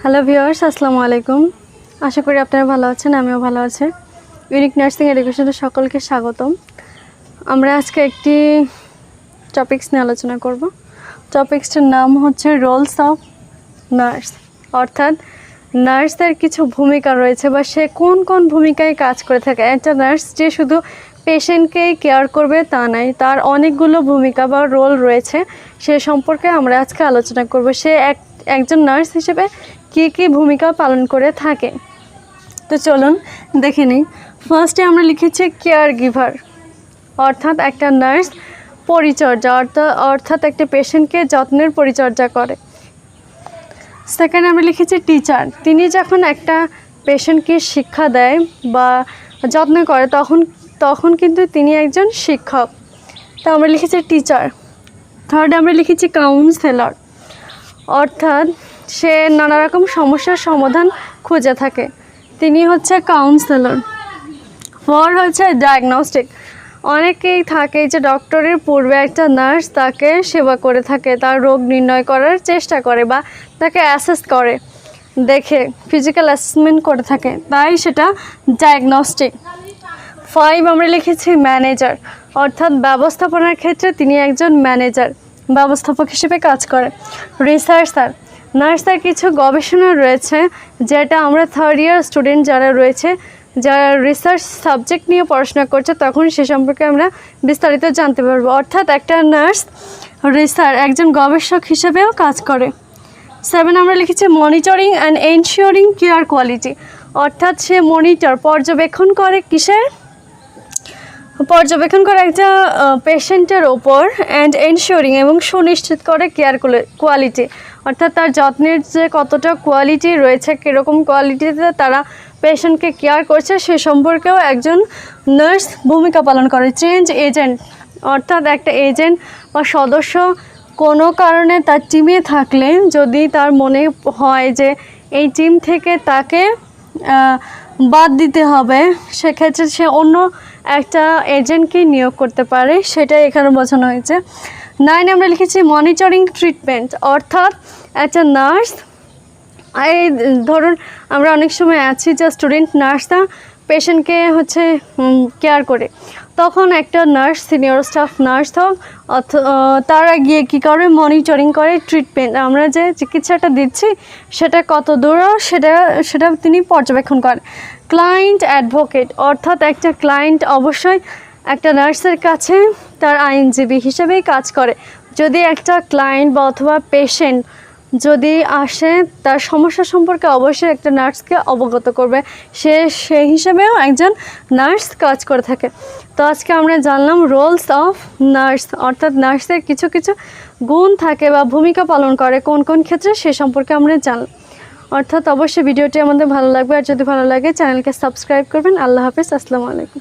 Hello viewers, আসসালামু আলাইকুম। আশা করি আপনারা ভালো আছেন, আমিও ভালো আছি। ইউনিক নার্সিং এডুকেশনে সকলকে স্বাগতম। আমরা আজকে একটি টপিকস নিয়ে আলোচনা করব। টপিকসটার নাম হচ্ছে রোলস অফ নার্স, অর্থাৎ নার্সদের কিছু ভূমিকা রয়েছে বা সে কোন কোন ভূমিকায় কাজ করে থাকে। একটা নার্স যে শুধু পেশেন্টকেই কেয়ার করবে তা নয়, তার অনেকগুলো ভূমিকা বা রোল রয়েছে, সে সম্পর্কে আমরা আজকে আলোচনা করব। সে একজন নার্স হিসেবে কী কী ভূমিকা পালন করে থাকে। তো চলুন দেখে নিই। ফার্স্টে আমরা লিখেছি কেয়ার গিভার, অর্থাৎ একটা নার্স পরিচর্যা অর্থাৎ একটা পেশেন্টকে যত্নের পরিচর্যা করে। সেকেন্ড আমরা লিখেছি টিচার, তিনি যখন একটা পেশেন্টকে শিক্ষা দেয় বা যত্ন করে তখন কিন্তু তিনি একজন শিক্ষক, তো আমরা লিখেছি টিচার। থার্ড আমরা লিখেছি কাউন্সেলর, অর্থাৎ সে নানা রকম সমস্যার সমাধান খুঁজে থাকে, তিনি হচ্ছে কাউন্সেলর। ফোর হচ্ছে ডায়াগনস্টিক, অনেকেই থাকে যে ডক্টরের পূর্বে একটা নার্স তাকে সেবা করে থাকে, তার রোগ নির্ণয় করার চেষ্টা করে বা তাকে অ্যাসেস করে, দেখে ফিজিক্যাল অ্যাসেসমেন্ট করে থাকে, তাই সেটা ডায়াগনস্টিক। ফাইভ আমরা লিখেছি ম্যানেজার, অর্থাৎ ব্যবস্থাপনার ক্ষেত্রে তিনি একজন ম্যানেজার, ব্যবস্থাপক হিসেবে কাজ করে। রিসার্চার, নার্সদের কিছু গবেষণা রয়েছে যেটা আমরা থার্ড ইয়ার স্টুডেন্ট যারা রয়েছে, যারা রিসার্চ সাবজেক্ট নিয়ে পড়াশোনা করছে, তখন সে সম্পর্কে আমরা বিস্তারিত জানতে পারবো। অর্থাৎ একটা নার্স একজন গবেষক হিসেবেও কাজ করে। 7 আমরা লিখেছি monitoring and ensuring care quality, অর্থাৎ সে পর্যবেক্ষণ করে একটা পেশেন্টের ওপর অ্যান্ড এনশিওরিং এবং সুনিশ্চিত করে কেয়ার কোয়ালিটি, অর্থাৎ তার যত্নের যে কতটা কোয়ালিটি রয়েছে, কীরকম কোয়ালিটিতে তারা পেশেন্টকে কেয়ার করছে সে সম্পর্কেও একজন নার্স ভূমিকা পালন করে। চেঞ্জ এজেন্ট, অর্থাৎ একটা এজেন্ট বা সদস্য কোনো কারণে তার টিমে থাকলে যদি তার মনে হয় যে এই টিম থেকে তাকে বাদ দিতে হবে, সেক্ষেত্রে সে অন্য একটা এজেন্টকে নিয়োগ করতে পারে, সেটাই এখানে বোঝানো হয়েছে। 9 আমরা লিখেছি মনিটরিং ট্রিটমেন্ট, অর্থাৎ একটা নার্স, এই ধরুন আমরা অনেক সময় আছি যে স্টুডেন্ট নার্সরা পেশেন্টকে কেয়ার করে, তখন একটা নার্স, সিনিয়র স্টাফ নার্স হোক, তারা গিয়ে কী করে, মনিটরিং করে ট্রিটমেন্ট, আমরা যে চিকিৎসাটা দিচ্ছি সেটা কত দূর সেটা তিনি পর্যবেক্ষণ করেন। ক্লায়েন্ট অ্যাডভোকেট, অর্থাৎ একটা ক্লায়েন্ট অবশ্যই একটা নার্সের কাছে তার আইনজীবী হিসেবেই কাজ করে। যদি একটা ক্লায়েন্ট বা অথবা পেশেন্ট যদি আসে, তার সমস্যা সম্পর্কে অবশ্যই একটা নার্সকে অবগত করবে, সেই হিসেবেও একজন নার্স কাজ করে থাকে। তো আজকে আমরা জানলাম রোলস অফ নার্স, অর্থাৎ নার্সের কিছু কিছু গুণ থাকে বা ভূমিকা পালন করে কোন কোন ক্ষেত্রে, সে সম্পর্কে আমরা জানলাম। অর্থাৎ অবশ্যই ভিডিওটি আমাদের ভালো লাগবে, আর যদি ভালো লাগে চ্যানেলকে সাবস্ক্রাইব করবেন। আল্লাহ হাফেজ, আসসালামু আলাইকুম।